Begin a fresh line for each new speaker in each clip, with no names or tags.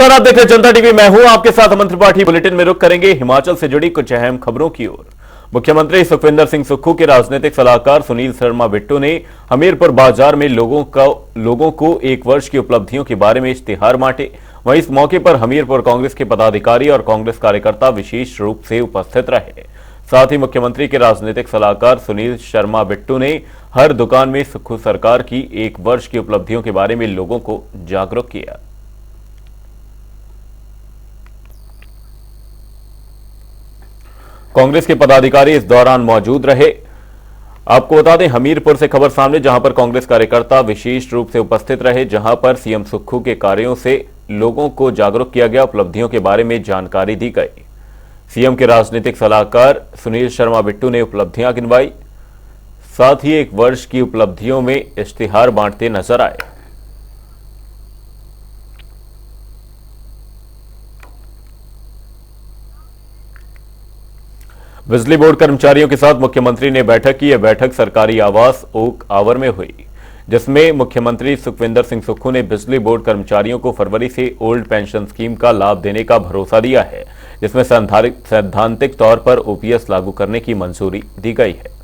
नमस्कार, आप देख रहे हैं जनता टीवी। मैं हूं आपके साथ अमन त्रिपाठी। बुलेटिन में रुक करेंगे हिमाचल से जुड़ी कुछ अहम खबरों की ओर। मुख्यमंत्री सुखविंदर सिंह सुक्खू के राजनीतिक सलाहकार सुनील शर्मा बिट्टू ने हमीरपुर बाजार में लोगों को एक वर्ष की उपलब्धियों के बारे में इश्तिहार बांटे। वहीं इस मौके पर हमीरपुर कांग्रेस के पदाधिकारी और कांग्रेस कार्यकर्ता विशेष रूप से उपस्थित रहे। साथ ही मुख्यमंत्री के राजनीतिक सलाहकार सुनील शर्मा बिट्टू ने हर दुकान में सुक्खू सरकार की एक वर्ष की उपलब्धियों के बारे में लोगों को जागरूक किया। कांग्रेस के पदाधिकारी इस दौरान मौजूद रहे। आपको बता दें, हमीरपुर से खबर सामने, जहां पर कांग्रेस कार्यकर्ता विशेष रूप से उपस्थित रहे, जहां पर सीएम सुक्खू के कार्यों से लोगों को जागरूक किया गया, उपलब्धियों के बारे में जानकारी दी गई। सीएम के राजनीतिक सलाहकार सुनील शर्मा बिट्टू ने उपलब्धियां गिनवाई, साथ ही एक वर्ष की उपलब्धियों में इश्तिहार बांटते नजर आए। बिजली बोर्ड कर्मचारियों के साथ मुख्यमंत्री ने बैठक की। यह बैठक सरकारी आवास ओक आवर में हुई, जिसमें मुख्यमंत्री सुखविंदर सिंह सुक्खू ने बिजली बोर्ड कर्मचारियों को फरवरी से ओल्ड पेंशन स्कीम का लाभ देने का भरोसा दिया है, जिसमें सैद्धांतिक तौर पर ओपीएस लागू करने की मंजूरी दी गई है।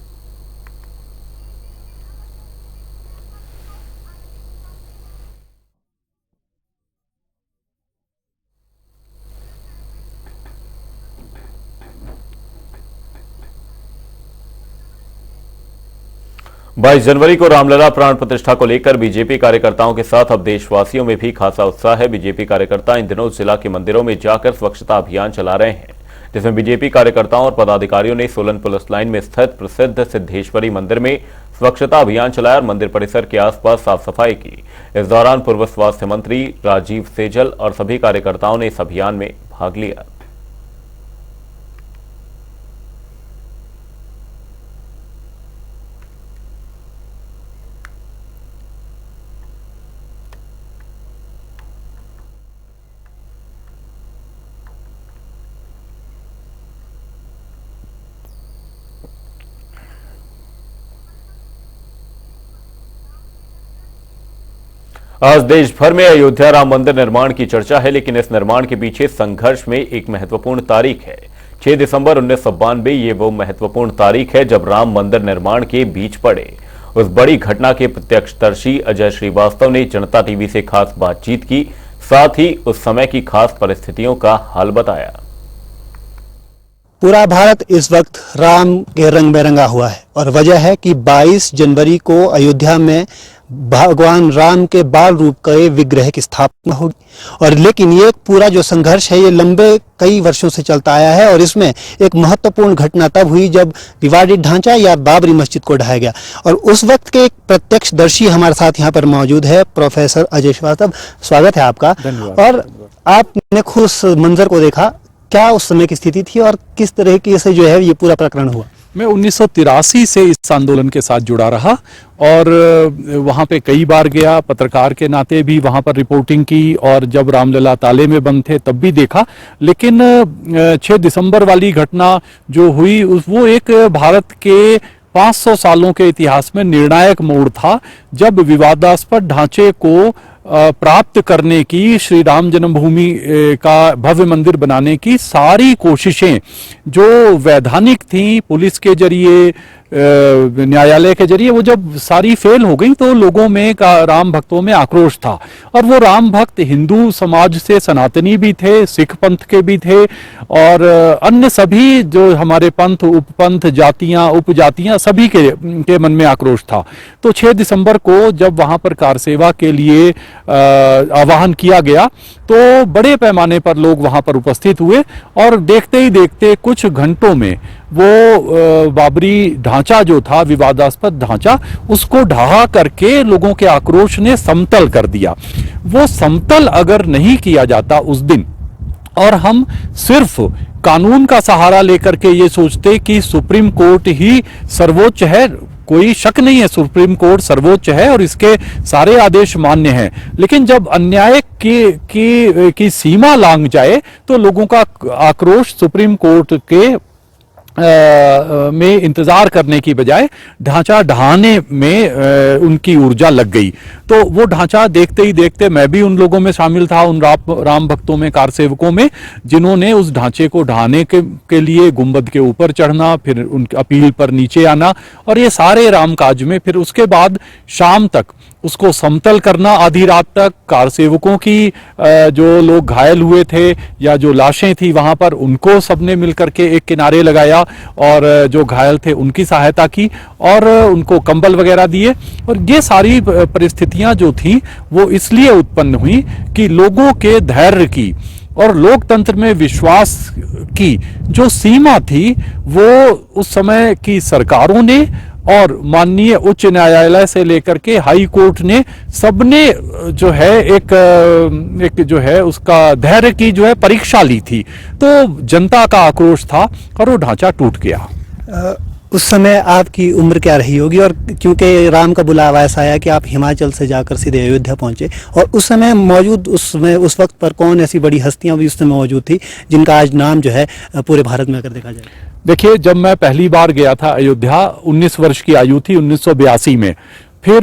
बाईस जनवरी को रामलला प्राण प्रतिष्ठा को लेकर बीजेपी कार्यकर्ताओं के साथ अब देशवासियों में भी खासा उत्साह है। बीजेपी कार्यकर्ता इन दिनों जिला के मंदिरों में जाकर स्वच्छता अभियान चला रहे हैं, जिसमें बीजेपी कार्यकर्ताओं और पदाधिकारियों ने सोलन पुलिस लाइन में स्थित प्रसिद्ध सिद्धेश्वरी मंदिर में स्वच्छता अभियान चलाया और मंदिर परिसर के आसपास साफ सफाई की। इस दौरान पूर्व स्वास्थ्य मंत्री राजीव सेजल और सभी कार्यकर्ताओं ने इस अभियान में भाग लिया। आज देश भर में अयोध्या राम मंदिर निर्माण की चर्चा है, लेकिन इस निर्माण के पीछे संघर्ष में एक महत्वपूर्ण तारीख है। 6 दिसंबर 1992 ये वो महत्वपूर्ण तारीख है जब राम मंदिर निर्माण के बीच पड़े। उस बड़ी घटना के प्रत्यक्षदर्शी अजय श्रीवास्तव ने जनता टीवी से खास बातचीत की, साथ ही उस समय की खास परिस्थितियों का हाल बताया।
पूरा भारत इस वक्त राम के रंग में रंगा हुआ है और वजह है कि 22 जनवरी को अयोध्या में भगवान राम के बाल रूप के विग्रह की स्थापना होगी। और लेकिन ये पूरा जो संघर्ष है ये लंबे कई वर्षों से चलता आया है और इसमें एक महत्वपूर्ण घटना तब हुई जब विवादित ढांचा या बाबरी मस्जिद को ढाया गया। और उस वक्त के एक प्रत्यक्षदर्शी हमारे साथ यहाँ पर मौजूद है, प्रोफेसर अजय श्रीवास्तव। स्वागत है आपका। और आपने खुद उस मंजर को देखा, क्या उस समय की स्थिति थी और किस तरह से जो है ये पूरा प्रकरण हुआ?
मैं 1983 से इस आंदोलन के साथ जुड़ा रहा और वहाँ पे कई बार गया, पत्रकार के नाते भी वहाँ पर रिपोर्टिंग की और जब रामलला ताले में बंद थे तब भी देखा। लेकिन 6 दिसंबर वाली घटना जो हुई वो एक भारत के 500 सालों के इतिहास में निर्णायक मोड़ था, जब विवादास्पद ढांचे को प्राप्त करने की, श्री राम जन्मभूमि का भव्य मंदिर बनाने की सारी कोशिशें जो वैधानिक थी, पुलिस के जरिए, न्यायालय के जरिए, वो जब सारी फेल हो गई तो लोगों में राम भक्तों में आक्रोश था। और वो राम भक्त हिंदू समाज से सनातनी भी थे, सिख पंथ के भी थे और अन्य सभी जो हमारे पंथ, उपपंथ, जातियां, उपजातियां, सभी के मन में आक्रोश था। तो 6 दिसंबर को जब वहां पर कार सेवा के लिए आह्वान किया गया तो बड़े पैमाने पर लोग वहां पर उपस्थित हुए और देखते ही देखते कुछ घंटों में वो बाबरी ढांचा जो था, विवादास्पद ढांचा, उसको ढहा करके लोगों के आक्रोश ने समतल कर दिया। वो समतल अगर नहीं किया जाता उस दिन और हम सिर्फ कानून का सहारा लेकर के ये सोचते कि सुप्रीम कोर्ट ही सर्वोच्च है, कोई शक नहीं है, सुप्रीम कोर्ट सर्वोच्च है और इसके सारे आदेश मान्य हैं, लेकिन जब अन्याय की सीमा लांघ जाए तो लोगों का आक्रोश सुप्रीम कोर्ट के में इंतजार करने की बजाय ढांचा ढहाने में उनकी ऊर्जा लग गई। तो वो ढांचा देखते ही देखते मैं भी उन लोगों में शामिल था, उन राम भक्तों में, कार सेवकों में, जिन्होंने उस ढांचे को ढहाने के लिए गुंबद के ऊपर चढ़ना, फिर उनकी अपील पर नीचे आना, और ये सारे राम काज में फिर उसके बाद शाम तक उसको समतल करना, आधी रात तक कार सेवकों की जो लोग घायल हुए थे या जो लाशें थी वहां पर, उनको सबने मिलकर के एक किनारे लगाया और जो घायल थे उनकी सहायता की और उनको कंबल वगैरह दिए। और ये सारी परिस्थितियां जो थी वो इसलिए उत्पन्न हुई कि लोगों के धैर्य की और लोकतंत्र में विश्वास की जो सीमा थी वो उस समय की सरकारों ने और माननीय उच्च न्यायालय से लेकर के हाई कोर्ट ने, सबने जो है एक जो है उसका धैर्य की जो है परीक्षा ली थी। तो जनता का आक्रोश था और वो ढांचा टूट गया।
उस समय आपकी उम्र क्या रही होगी? और क्योंकि राम का बुलावा ऐसा आया कि आप हिमाचल से जाकर सीधे अयोध्या पहुंचे, और उस समय मौजूद उस वक्त पर कौन ऐसी बड़ी हस्तियां भी उस समय मौजूद थी जिनका आज नाम जो है पूरे भारत में अगर देखा जाए?
देखिए, जब मैं पहली बार गया था अयोध्या, 19 वर्ष की आयु थी 1982 में। फिर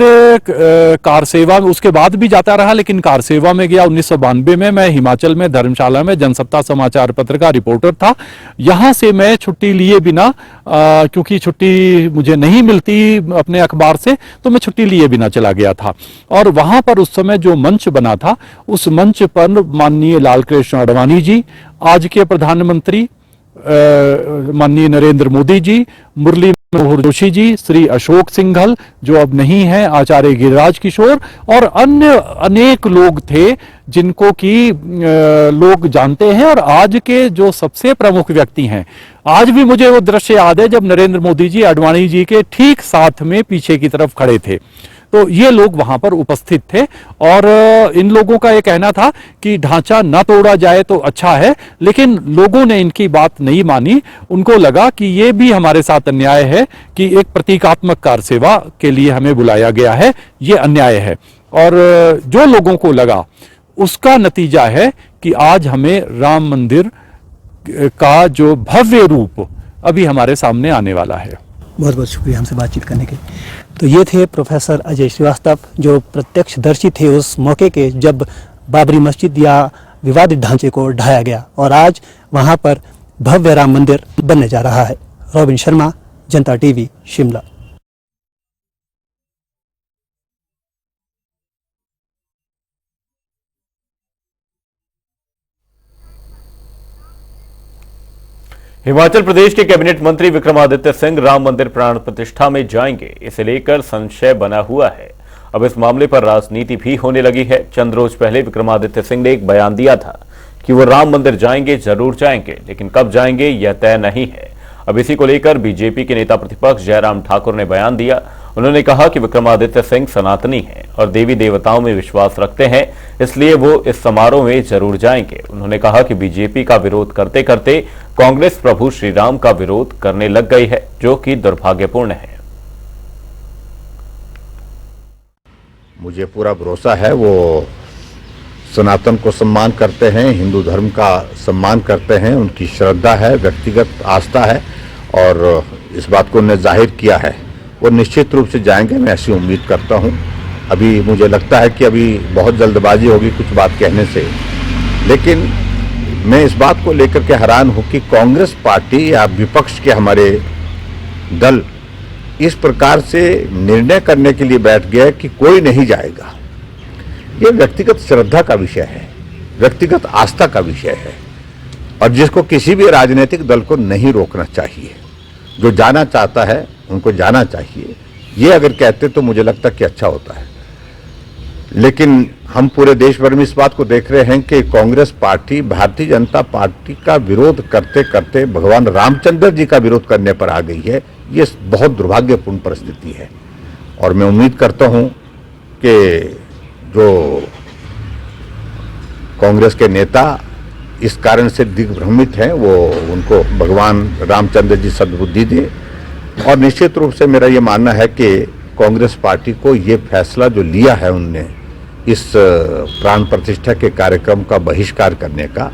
कार सेवा, उसके बाद भी जाता रहा, लेकिन कार सेवा में गया 1992 में। मैं हिमाचल में धर्मशाला में जनसत्ता समाचार पत्र का रिपोर्टर था। यहां से मैं छुट्टी लिए बिना, क्योंकि छुट्टी मुझे नहीं मिलती अपने अखबार से, तो मैं छुट्टी लिए बिना चला गया था। और वहां पर उस समय जो मंच बना था, उस मंच पर माननीय लालकृष्ण आडवाणी जी, आज के प्रधानमंत्री माननीय नरेंद्र मोदी जी, मुरली मनोहर जोशी जी, श्री अशोक सिंघल जो अब नहीं है, आचार्य गिरिराज किशोर और अन्य अनेक लोग थे जिनको कि लोग जानते हैं। और आज के जो सबसे प्रमुख व्यक्ति हैं, आज भी मुझे वो दृश्य याद है जब नरेंद्र मोदी जी आडवाणी जी के ठीक साथ में पीछे की तरफ खड़े थे। तो ये लोग वहां पर उपस्थित थे और इन लोगों का ये कहना था कि ढांचा ना तोड़ा जाए तो अच्छा है, लेकिन लोगों ने इनकी बात नहीं मानी। उनको लगा कि ये भी हमारे साथ अन्याय है कि एक प्रतीकात्मक कार सेवा के लिए हमें बुलाया गया है, ये अन्याय है। और जो लोगों को लगा उसका नतीजा है कि आज हमें राम मंदिर का जो भव्य रूप अभी हमारे सामने आने वाला है।
बहुत बहुत शुक्रिया हमसे बातचीत करने के लिए। तो ये थे प्रोफेसर अजय श्रीवास्तव, जो प्रत्यक्षदर्शी थे उस मौके के जब बाबरी मस्जिद या विवादित ढांचे को ढाया गया, और आज वहां पर भव्य राम मंदिर बनने जा रहा है। रॉबिन शर्मा, जनता टीवी, शिमला।
हिमाचल प्रदेश के कैबिनेट मंत्री विक्रमादित्य सिंह राम मंदिर प्राण प्रतिष्ठा में जाएंगे, इसे लेकर संशय बना हुआ है। अब इस मामले पर राजनीति भी होने लगी है। चंद रोज पहले विक्रमादित्य सिंह ने एक बयान दिया था कि वो राम मंदिर जाएंगे, जरूर जाएंगे, लेकिन कब जाएंगे यह तय नहीं है। अब इसी को लेकर बीजेपी के नेता प्रतिपक्ष जयराम ठाकुर ने बयान दिया। उन्होंने कहा कि विक्रमादित्य सिंह सनातनी हैं और देवी देवताओं में विश्वास रखते हैं, इसलिए वो इस समारोह में जरूर जाएंगे। उन्होंने कहा कि बीजेपी का विरोध करते करते कांग्रेस प्रभु श्री राम का विरोध करने लग गई है, जो कि दुर्भाग्यपूर्ण है।
मुझे पूरा भरोसा है वो सनातन को सम्मान करते हैं, हिंदू धर्म का सम्मान करते हैं, उनकी श्रद्धा है, व्यक्तिगत आस्था है और इस बात को उन्होंने जाहिर किया है। वो निश्चित रूप से जाएंगे, मैं ऐसी उम्मीद करता हूं। अभी मुझे लगता है कि अभी बहुत जल्दबाजी होगी कुछ बात कहने से, लेकिन मैं इस बात को लेकर के हैरान हूं कि कांग्रेस पार्टी या विपक्ष के हमारे दल इस प्रकार से निर्णय करने के लिए बैठ गया कि कोई नहीं जाएगा। ये व्यक्तिगत श्रद्धा का विषय है, व्यक्तिगत आस्था का विषय है और जिसको किसी भी राजनीतिक दल को नहीं रोकना चाहिए। जो जाना चाहता है उनको जाना चाहिए, ये अगर कहते तो मुझे लगता कि अच्छा होता है। लेकिन हम पूरे देश भर में इस बात को देख रहे हैं कि कांग्रेस पार्टी भारतीय जनता पार्टी का विरोध करते करते भगवान रामचंद्र जी का विरोध करने पर आ गई है। ये बहुत दुर्भाग्यपूर्ण परिस्थिति है और मैं उम्मीद करता हूं कि जो कांग्रेस के नेता इस कारण से दिग्भ्रमित हैं, वो उनको भगवान रामचंद्र जी सद्बुद्धि दे। और निश्चित रूप से मेरा ये मानना है कि कांग्रेस पार्टी को ये फैसला जो लिया है उनने इस प्राण प्रतिष्ठा के कार्यक्रम का बहिष्कार करने का,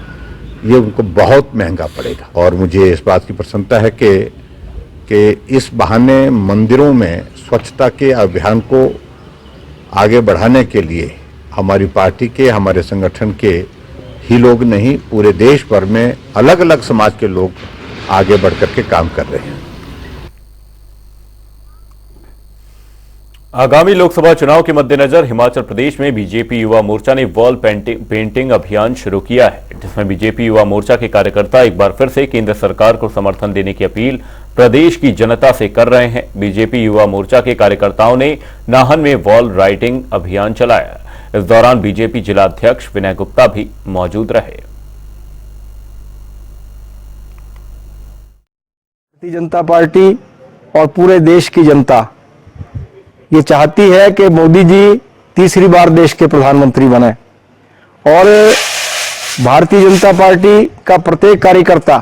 ये उनको बहुत महंगा पड़ेगा। और मुझे इस बात की प्रसन्नता है कि इस बहाने मंदिरों में स्वच्छता के अभियान को आगे बढ़ाने के लिए हमारी पार्टी के, हमारे संगठन के ही लोग नहीं, पूरे देश भर में अलग अलग समाज के लोग आगे बढ़कर के काम कर रहे हैं।
आगामी लोकसभा चुनाव के मद्देनजर हिमाचल प्रदेश में बीजेपी युवा मोर्चा ने वॉल पेंटिंग अभियान शुरू किया है, जिसमें बीजेपी युवा मोर्चा के कार्यकर्ता एक बार फिर से केंद्र सरकार को समर्थन देने की अपील प्रदेश की जनता से कर रहे हैं। बीजेपी युवा मोर्चा के कार्यकर्ताओं ने नाहन में वॉल राइटिंग अभियान चलाया। इस दौरान बीजेपी जिला अध्यक्ष विनय गुप्ता भी मौजूद रहे।
भारतीय जनता पार्टी और पूरे देश की जनता ये चाहती है कि मोदी जी तीसरी बार देश के प्रधानमंत्री बने और भारतीय जनता पार्टी का प्रत्येक कार्यकर्ता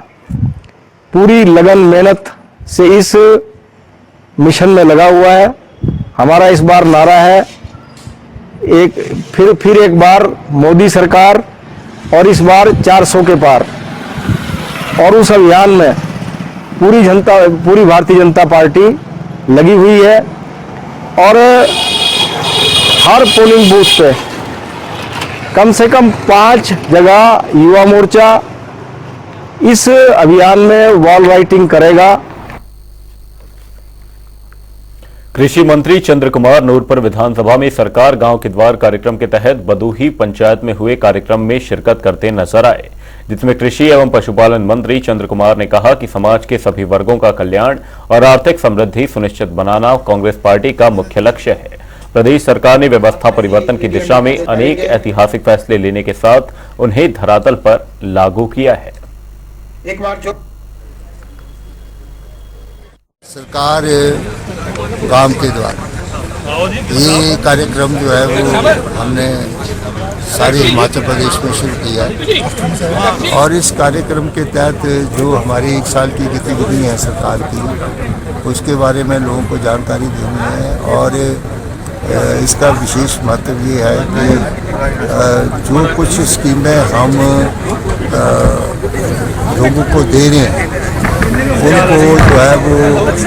पूरी लगन मेहनत से इस मिशन में लगा हुआ है। हमारा इस बार नारा है फिर एक बार मोदी सरकार और इस बार 400 के पार। और उस अभियान में पूरी भारतीय जनता पार्टी लगी हुई है और हर पोलिंग बूथ पे कम से कम 5 जगह युवा मोर्चा इस अभियान में वॉल राइटिंग करेगा।
कृषि मंत्री चंद्र कुमार नूरपुर विधानसभा में सरकार गांव के द्वार कार्यक्रम के तहत बदूही पंचायत में हुए कार्यक्रम में शिरकत करते नजर आए, जिसमें कृषि एवं पशुपालन मंत्री चंद्र कुमार ने कहा कि समाज के सभी वर्गों का कल्याण और आर्थिक समृद्धि सुनिश्चित बनाना कांग्रेस पार्टी का मुख्य लक्ष्य है। प्रदेश सरकार ने व्यवस्था परिवर्तन की दिशा में अनेक ऐतिहासिक फैसले लेने के साथ उन्हें धरातल पर लागू किया है।
एक बार जो
सरकार गांव के द्वारा ये कार्यक्रम जो है वो हमने सारे हिमाचल प्रदेश में शुरू किया है और इस कार्यक्रम के तहत जो हमारी 1 साल की गतिविधि है सरकार की, उसके बारे में लोगों को जानकारी देनी है। और इसका विशेष महत्व ये है कि जो कुछ स्कीमें हम लोगों को दे रहे हैं उनको जो है वो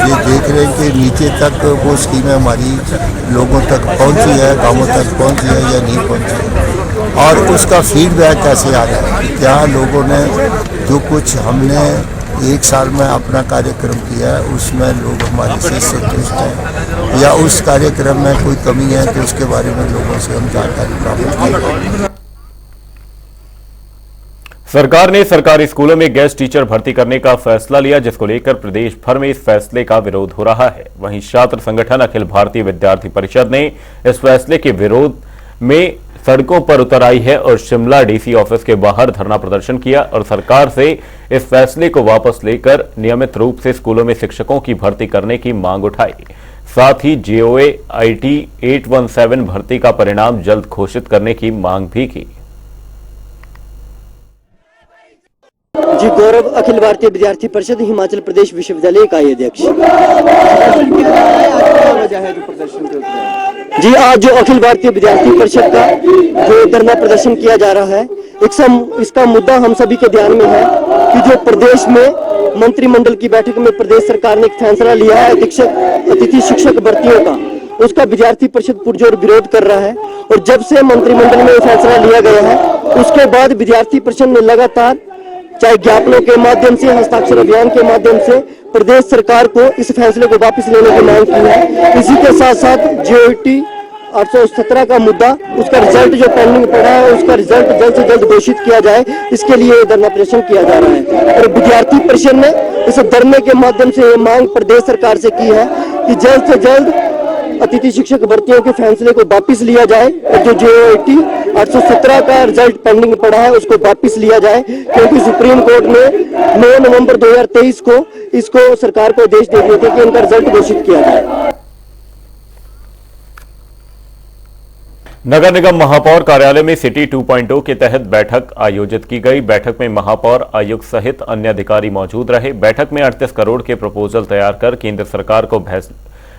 ये देख रहे हैं कि नीचे तक वो स्कीमें हमारी लोगों तक पहुंची है, गांवों तक पहुंची है या नहीं पहुंची, और उसका फीडबैक कैसे आ रहा है। क्या लोगों ने जो कुछ हमने 1 साल में अपना कार्यक्रम किया है उसमें लोग हमारे से संतुष्ट हैं या उस कार्यक्रम में कोई कमी है तो उसके बारे में लोगों से हम जानकारी प्राप्त करें।
सरकार ने सरकारी स्कूलों में गेस्ट टीचर भर्ती करने का फैसला लिया, जिसको लेकर प्रदेश भर में इस फैसले का विरोध हो रहा है। वहीं छात्र संगठन अखिल भारतीय विद्यार्थी परिषद ने इस फैसले के विरोध में सड़कों पर उतर आई है और शिमला डीसी ऑफिस के बाहर धरना प्रदर्शन किया और सरकार से इस फैसले को वापस लेकर नियमित रूप से स्कूलों में शिक्षकों की भर्ती करने की मांग उठाई। साथ ही JOA IT 817 भर्ती का परिणाम जल्द घोषित करने की मांग भी की।
जी गौरव, अखिल भारतीय विद्यार्थी परिषद हिमाचल प्रदेश विश्वविद्यालय इकाई अध्यक्ष। जी आज जो अखिल भारतीय विद्यार्थी परिषद का जो धरना प्रदर्शन किया जा रहा है, इसका मुद्दा हम सभी के ध्यान में है कि जो प्रदेश में मंत्रिमंडल की बैठक में प्रदेश सरकार ने एक फैसला लिया है अतिथि शिक्षक भर्तियों का, उसका विद्यार्थी परिषद पुरजोर विरोध कर रहा है। और जब से मंत्रिमंडल में फैसला लिया गया है उसके बाद विद्यार्थी परिषद ने लगातार चाहे ज्ञापनों के माध्यम से, हस्ताक्षर अभियान के माध्यम से प्रदेश सरकार को इस फैसले को वापस लेने की मांग की है। इसी के साथ साथ JOT 817 का मुद्दा, उसका रिजल्ट जो पेंडिंग पड़ा है उसका रिजल्ट जल्द से जल्द घोषित किया जाए, इसके लिए धरना प्रदर्शन किया जा रहा है। और विद्यार्थी परिषद ने इस धरने के माध्यम से ये मांग प्रदेश सरकार से की है कि जल्द से जल्द अतिथि शिक्षक भर्तियों के फैसले को वापस लिया जाए और जो JOT 817 का रिजल्ट पेंडिंग पड़ा है उसको वापस लिया जाए, क्योंकि सुप्रीम कोर्ट ने 9 नवंबर 2023 को इसको सरकार को आदेश दे दिए थे कि इनका रिजल्ट घोषित किया जाए।
नगर निगम महापौर कार्यालय में सिटी 2.0 के तहत बैठक आयोजित की गई। बैठक में महापौर, आयुक्त सहित अन्य अधिकारी मौजूद रहे। बैठक में 38 करोड़ के प्रपोजल तैयार कर केंद्र सरकार को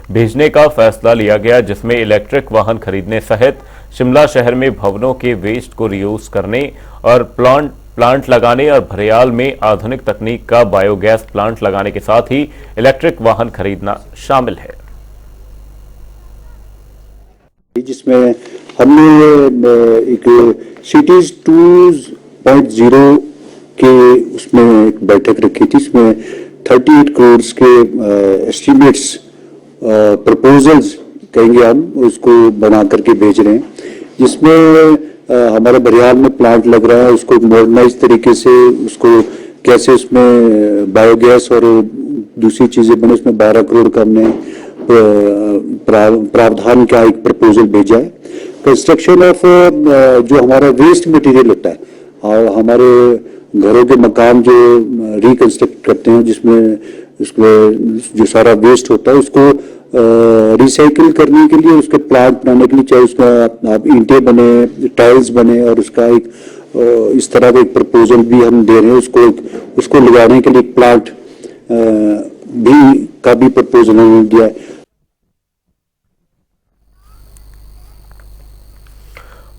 भेजने का फैसला लिया गया, जिसमें इलेक्ट्रिक वाहन खरीदने सहित शिमला शहर में भवनों के वेस्ट को रीयूज करने और प्लांट प्लांट लगाने और भरेयाल में आधुनिक तकनीक का बायोगैस प्लांट लगाने के साथ ही इलेक्ट्रिक वाहन खरीदना शामिल है,
जिसमें हमने एक सिटीज 2.0 के उसमें एक बैठक रखी थी। इसमें 38 करोड़ के एस्टिमेट्स प्रपोजल्स कहेंगे हम उसको बना करके भेज रहे हैं, जिसमें हमारे बरियाल में प्लांट लग रहा है, उसको मॉडर्नाइज तरीके से उसको कैसे उसमें बायोगैस और दूसरी चीजें बने, उसमें 12 करोड़ का हमने प्रावधान का एक प्रपोजल भेजा है। कंस्ट्रक्शन ऑफ जो हमारा वेस्ट मटेरियल होता है और हमारे घरों के मकान जो रिकंस्ट्रक्ट करते हैं, जिसमें उसमें जो सारा वेस्ट होता है उसको रिसाइकिल करने के लिए, उसके प्लांट बनाने के लिए, चाहे उसका आप ईंटें बने, टाइल्स बने, और उसका एक इस तरह का एक प्रपोजल भी हम दे रहे हैं। उसको लगाने के लिए प्लांट का भी प्रपोजल हमने दिया है।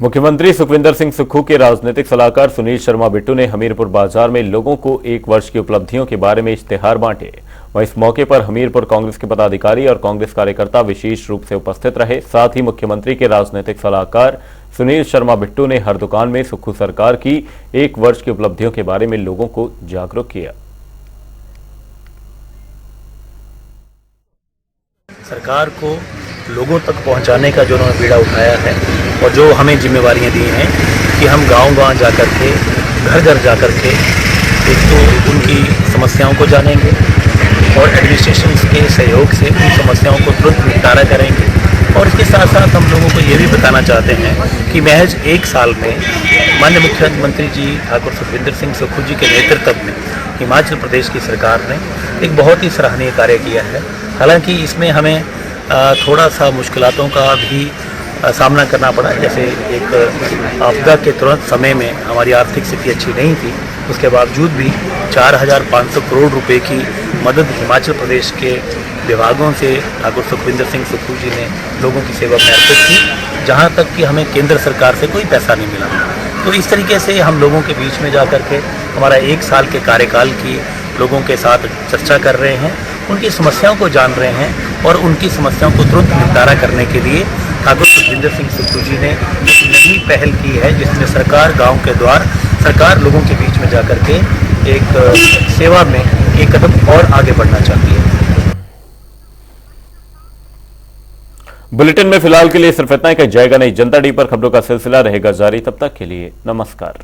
मुख्यमंत्री सुखविंदर सिंह सुक्खू के राजनीतिक सलाहकार सुनील शर्मा बिट्टू ने हमीरपुर बाजार में लोगों को 1 वर्ष की उपलब्धियों के बारे में इश्तेहार बांटे। वहीं इस मौके पर हमीरपुर कांग्रेस के पदाधिकारी और कांग्रेस कार्यकर्ता विशेष रूप से उपस्थित रहे। साथ ही मुख्यमंत्री के राजनीतिक सलाहकार सुनील शर्मा बिट्टू ने हर दुकान में सुक्खू सरकार की 1 वर्ष की उपलब्धियों के बारे में लोगों को जागरूक किया।
सरकार को लोगों तक पहुंचाने का जो उन्होंने बीड़ा उठाया है और जो हमें जिम्मेवारियां दी हैं कि हम गांव-गांव जाकर के, घर-घर जाकर के एक तो उनकी समस्याओं को जानेंगे और एडमिनिस्ट्रेशन के सहयोग से उन समस्याओं को तुरंत निपटारा करेंगे। और इसके साथ साथ हम लोगों को ये भी बताना चाहते हैं कि महज 1 साल में माननीय मुख्यमंत्री जी ठाकुर सुखविंदर सिंह सुक्खू जी के नेतृत्व में हिमाचल प्रदेश की सरकार ने एक बहुत ही सराहनीय कार्य किया है। हालांकि इसमें हमें थोड़ा सा मुश्किलातों का भी सामना करना पड़ा। जैसे एक आपदा के तुरंत समय में हमारी आर्थिक स्थिति अच्छी नहीं थी, उसके बावजूद भी 4,500 करोड़ रुपए की मदद हिमाचल प्रदेश के विभागों से ठाकुर सुखविंदर सिंह सुक्खू जी ने लोगों की सेवा में अर्पित की, जहां तक कि हमें केंद्र सरकार से कोई पैसा नहीं मिला। तो इस तरीके से हम लोगों के बीच में जाकर के हमारा 1 साल के कार्यकाल की लोगों के साथ चर्चा कर रहे हैं, उनकी समस्याओं को जान रहे हैं और उनकी समस्याओं को तुरंत निपटारा करने के लिए ठाकुर सुखविंदर सिंह सुक्खू जी ने एक नई पहल की है, जिसमें सरकार गांव के द्वार सरकार लोगों के बीच में जाकर के एक सेवा में एक कदम और आगे बढ़ना चाहती है।
बुलेटिन में फिलहाल के लिए सिर्फ इतना ही। कहीं जाएगा नहीं। जनता डी पर खबरों का सिलसिला रहेगा जारी। तब तक के लिए नमस्कार।